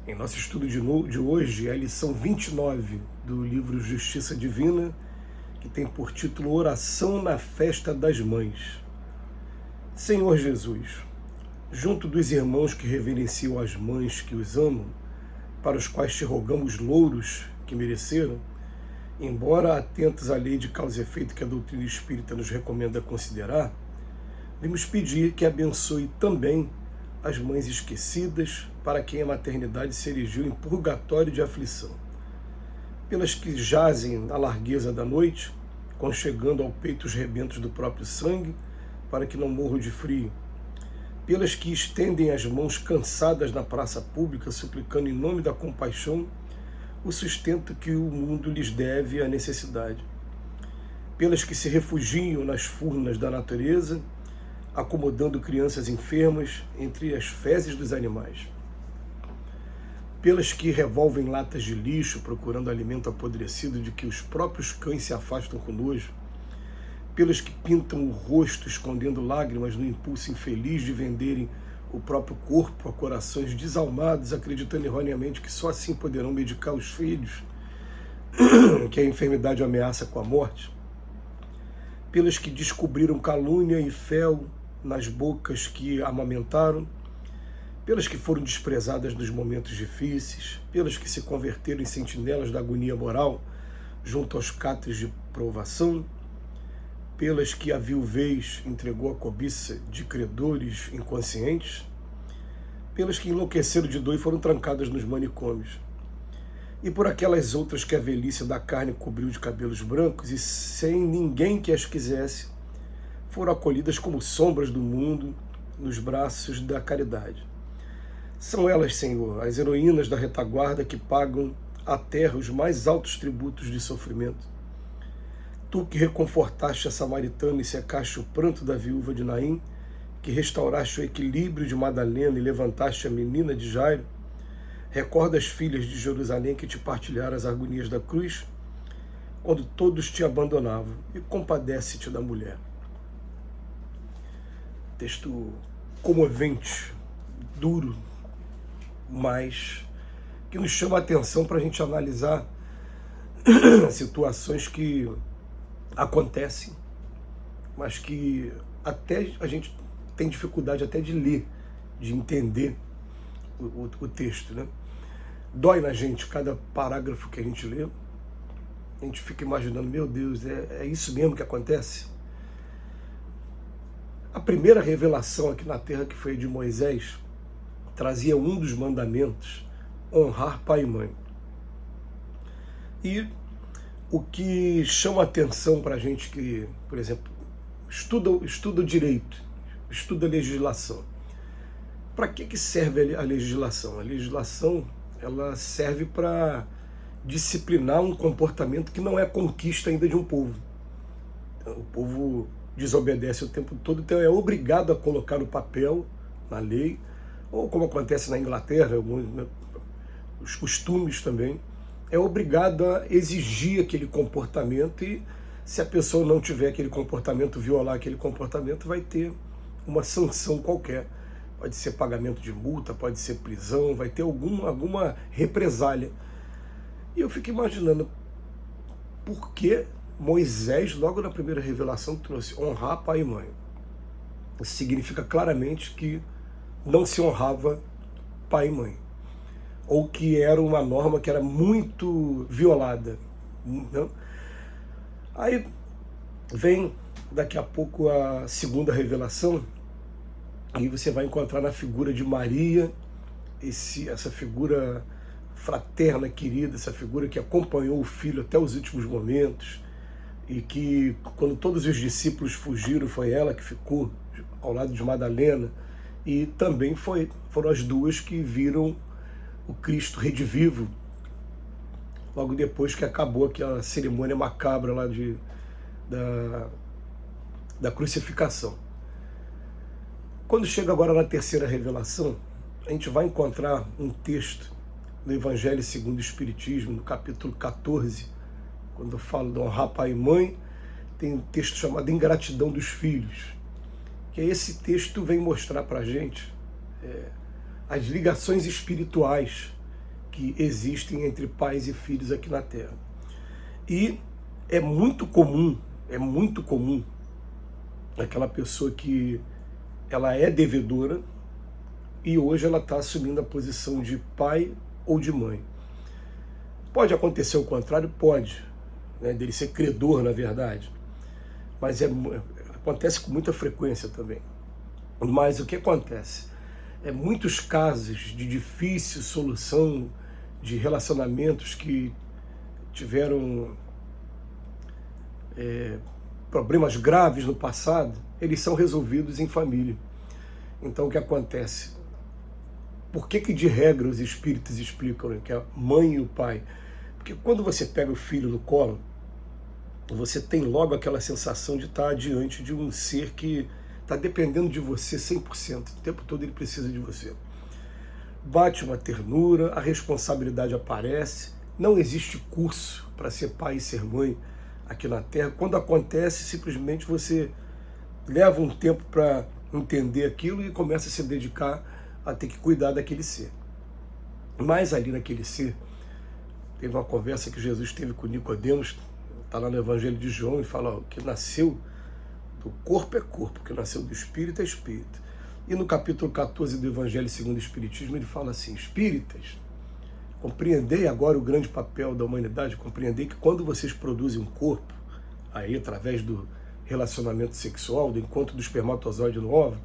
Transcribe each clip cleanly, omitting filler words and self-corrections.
Em nosso estudo de hoje, é a lição 29 do livro Justiça Divina, que tem por título Oração na Festa das Mães. Senhor Jesus, junto dos irmãos que reverenciam as mães que os amam, para os quais te rogamos louros que mereceram, embora atentos à lei de causa e efeito que a doutrina espírita nos recomenda considerar, vimos pedir que abençoe também as mães esquecidas, para quem a maternidade se erigiu em purgatório de aflição, pelas que jazem na largueza da noite, conchegando ao peito os rebentos do próprio sangue, para que não morram de frio, pelas que estendem as mãos cansadas na praça pública, suplicando em nome da compaixão o sustento que o mundo lhes deve à necessidade, pelas que se refugiam nas furnas da natureza, acomodando crianças enfermas entre as fezes dos animais, pelas que revolvem latas de lixo procurando alimento apodrecido de que os próprios cães se afastam com nojo, pelas que pintam o rosto escondendo lágrimas no impulso infeliz de venderem o próprio corpo a corações desalmados, acreditando erroneamente que só assim poderão medicar os filhos que a enfermidade ameaça com a morte, pelas que descobriram calúnia e fel nas bocas que amamentaram, pelas que foram desprezadas nos momentos difíceis, pelas que se converteram em sentinelas da agonia moral junto aos cátaros de provação, pelas que a viuvez entregou a cobiça de credores inconscientes, pelas que enlouqueceram de dor e foram trancadas nos manicômios, e por aquelas outras que a velhice da carne cobriu de cabelos brancos e sem ninguém que as quisesse, foram acolhidas como sombras do mundo nos braços da caridade. São elas, Senhor, as heroínas da retaguarda que pagam à terra os mais altos tributos de sofrimento. Tu que reconfortaste a samaritana e secaste o pranto da viúva de Naim, que restauraste o equilíbrio de Madalena e levantaste a menina de Jairo, recorda as filhas de Jerusalém que te partilharam as agonias da cruz, quando todos te abandonavam, e compadece-te da mulher. Texto comovente, duro, mas que nos chama a atenção para a gente analisar situações que acontecem, mas que até a gente tem dificuldade até de ler, de entender o texto, né? Dói na gente cada parágrafo que a gente lê, a gente fica imaginando, meu Deus, é isso mesmo que acontece? A primeira revelação aqui na terra, que foi a de Moisés, trazia um dos mandamentos: honrar pai e mãe. E o que chama a atenção para a gente que, por exemplo, estuda o direito, estuda a legislação. Para que serve a legislação? A legislação, ela serve para disciplinar um comportamento que não é conquista ainda de um povo. O povo desobedece o tempo todo, então é obrigado a colocar no papel, na lei, ou como acontece na Inglaterra, os costumes também, é obrigado a exigir aquele comportamento, e se a pessoa não tiver aquele comportamento, violar aquele comportamento, vai ter uma sanção qualquer. Pode ser pagamento de multa, pode ser prisão, vai ter alguma represália. E eu fico imaginando, por que Moisés, logo na primeira revelação, trouxe honrar pai e mãe? Isso significa claramente que não se honrava pai e mãe, ou que era uma norma que era muito violada, não? Aí vem daqui a pouco a segunda revelação, e você vai encontrar na figura de Maria, essa figura fraterna, querida, essa figura que acompanhou o filho até os últimos momentos, e que quando todos os discípulos fugiram, foi ela que ficou ao lado de Madalena, e também foram as duas que viram o Cristo redivivo, logo depois que acabou aquela cerimônia macabra lá da crucificação. Quando chega agora na terceira revelação, a gente vai encontrar um texto no Evangelho segundo o Espiritismo, no capítulo 14, quando eu falo de honrar pai e mãe, tem um texto chamado Ingratidão dos Filhos, que esse texto vem mostrar para a gente as ligações espirituais que existem entre pais e filhos aqui na Terra. E é muito comum aquela pessoa que ela é devedora e hoje ela está assumindo a posição de pai ou de mãe. Pode acontecer o contrário? Pode, né, dele ser credor, na verdade, mas acontece com muita frequência também. Mas o que acontece? Muitos casos de difícil solução de relacionamentos que tiveram problemas graves no passado, eles são resolvidos em família. Então o que acontece? Por que de regra os espíritos explicam, né, que a mãe e o pai? Porque quando você pega o filho no colo, você tem logo aquela sensação de estar diante de um ser que está dependendo de você 100%. O tempo todo ele precisa de você. Bate uma ternura, a responsabilidade aparece. Não existe curso para ser pai e ser mãe aqui na Terra. Quando acontece, simplesmente você leva um tempo para entender aquilo e começa a se dedicar a ter que cuidar daquele ser. Mas ali naquele ser, teve uma conversa que Jesus teve com Nicodemos, está lá no Evangelho de João, e fala: o que nasceu do corpo é corpo, o que nasceu do espírito é espírito. E no capítulo 14 do Evangelho segundo o Espiritismo, ele fala assim: espíritas, compreendei agora o grande papel da humanidade, compreendei que quando vocês produzem um corpo, aí através do relacionamento sexual, do encontro do espermatozoide no óvulo,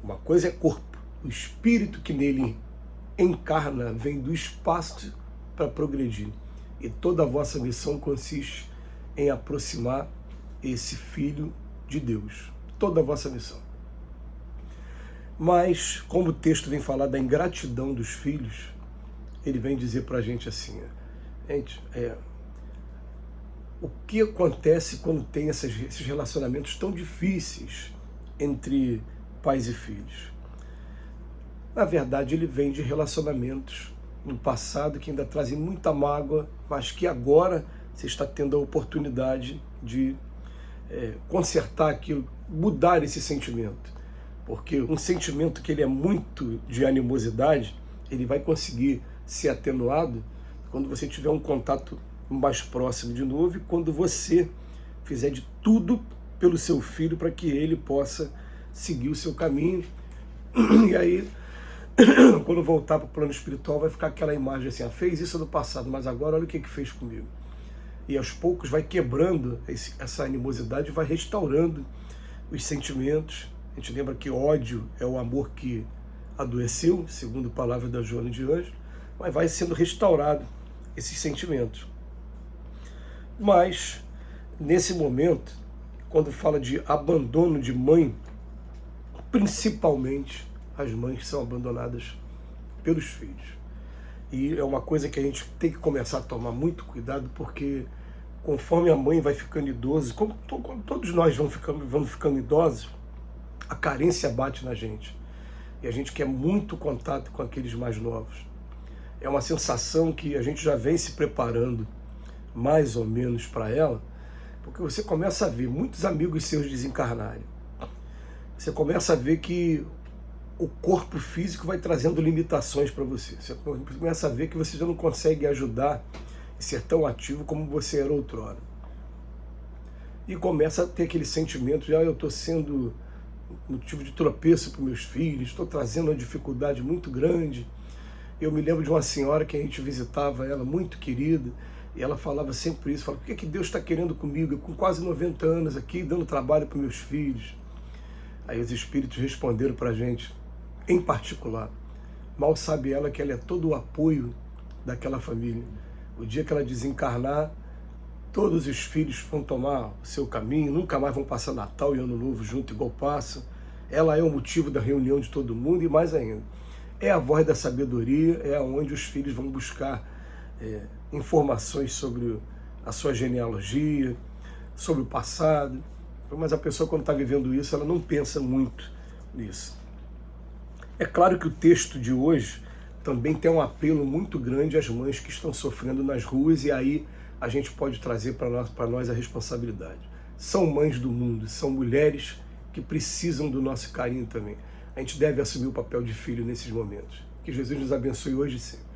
uma coisa é corpo, o espírito que nele encarna vem do espaço para progredir. E toda a vossa missão consiste em aproximar esse Filho de Deus. Toda a vossa missão. Mas, como o texto vem falar da ingratidão dos filhos, ele vem dizer para a gente assim: gente, o que acontece quando tem esses relacionamentos tão difíceis entre pais e filhos? Na verdade, ele vem de relacionamentos no passado que ainda trazem muita mágoa, mas que agora você está tendo a oportunidade de consertar aquilo, mudar esse sentimento. Porque um sentimento que ele é muito de animosidade, ele vai conseguir ser atenuado quando você tiver um contato mais próximo de novo e quando você fizer de tudo pelo seu filho para que ele possa seguir o seu caminho. E aí, quando voltar para o plano espiritual, vai ficar aquela imagem assim: fez isso no passado, mas agora olha o que fez comigo. E aos poucos vai quebrando essa animosidade, vai restaurando os sentimentos. A gente lembra que ódio é o amor que adoeceu, segundo a palavra da Joana de Anjos, mas vai sendo restaurado esses sentimentos. Mas, nesse momento, quando fala de abandono de mãe, principalmente as mães são abandonadas pelos filhos. E é uma coisa que a gente tem que começar a tomar muito cuidado, porque conforme a mãe vai ficando idosa, como todos nós vamos ficando idosos, a carência bate na gente. E a gente quer muito contato com aqueles mais novos. É uma sensação que a gente já vem se preparando mais ou menos para ela, porque você começa a ver muitos amigos seus desencarnarem. Você começa a ver que o corpo físico vai trazendo limitações para você. Você começa a ver que você já não consegue ajudar e ser tão ativo como você era outrora. E começa a ter aquele sentimento de: eu estou sendo motivo de tropeço para meus filhos, estou trazendo uma dificuldade muito grande. Eu me lembro de uma senhora que a gente visitava, ela muito querida, e ela falava sempre isso: o que Deus está querendo comigo? Eu com quase 90 anos aqui, dando trabalho para meus filhos. Aí os espíritos responderam para a gente, em particular: mal sabe ela que ela é todo o apoio daquela família. O dia que ela desencarnar, todos os filhos vão tomar o seu caminho, nunca mais vão passar Natal e Ano Novo junto igual passam. Ela é o motivo da reunião de todo mundo e mais ainda. É a voz da sabedoria, é onde os filhos vão buscar informações sobre a sua genealogia, sobre o passado. Mas a pessoa, quando está vivendo isso, ela não pensa muito nisso. É claro que o texto de hoje também tem um apelo muito grande às mães que estão sofrendo nas ruas, e aí a gente pode trazer para nós a responsabilidade. São mães do mundo, são mulheres que precisam do nosso carinho também. A gente deve assumir o papel de filho nesses momentos. Que Jesus nos abençoe hoje e sempre.